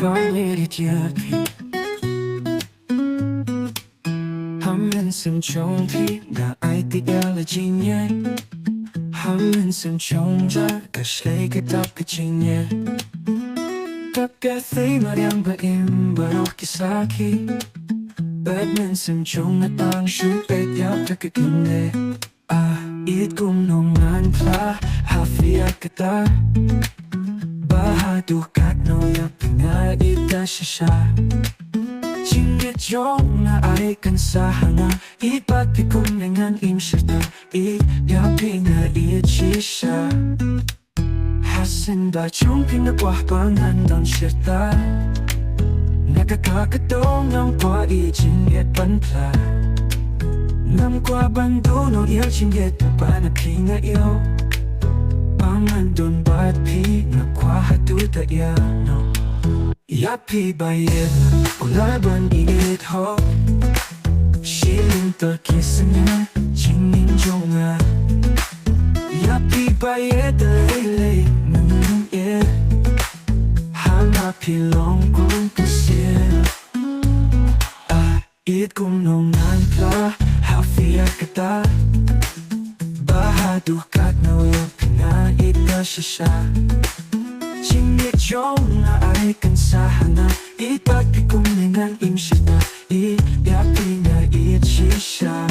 gone Ieid Iaphi Hammen sem chong thi ga ai ti la jinye Hammen sem chong ja ga shlei ga tap ga jinye Tap ga thei mariam ba im ba ro ki saki Batman sem chong na tang shu bet yap ta ka kinne Ieid kum nong nan pla hafia kata Bahaduh kat no yap nga ita shisha Jingit jong na ay kansahanga Ipat pikum dengan imshirta Ieid Iaphi nga Ieid shisha Hasin da chong pinagwah pangan don shirta Nakakakatong ng kwa ijinget panpla Nam kwa bando no il jinget pa na pinga iyo Pangan don bat pi na kwa hatu ta iya no Iaphi bayet ulaban Ieid ho Shilin terkisnya jingin jonga Iaphi bayet lele nung ye Hanga pilong kung kusir Ieid kum nong nan pla hafia kata Bahaduh kat no yap nga ita shisha Jingit jong na ay kansahana Ipat pikum dengan imshita Ieid Iaphi nga Ieid shisha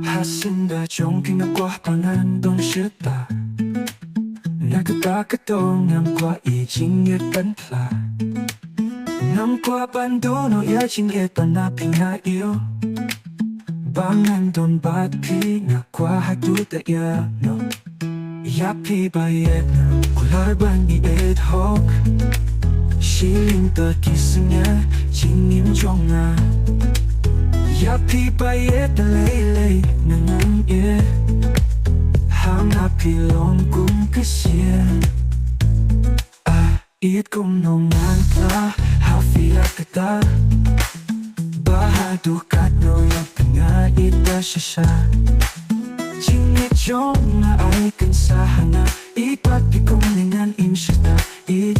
Hasinda jong kinagwah pangan don shita Nakakakatong ng kwa ijinget panpla Nam kwa bando no ya jinget panaping na iyo Bangan don bat pi na kwa hatu ta iya no Iaphi bayet kularban Ieid hok Shilin terkisnya jingin jonga Iaphi bayet lele nangang ye Hanga pilong kung kasir Ieid kum nong nan pla hafia kata Bahaduh kat no yap nga ita shisha Jingit jong na ay kansahana Ipat pikum dengan imshita Ieid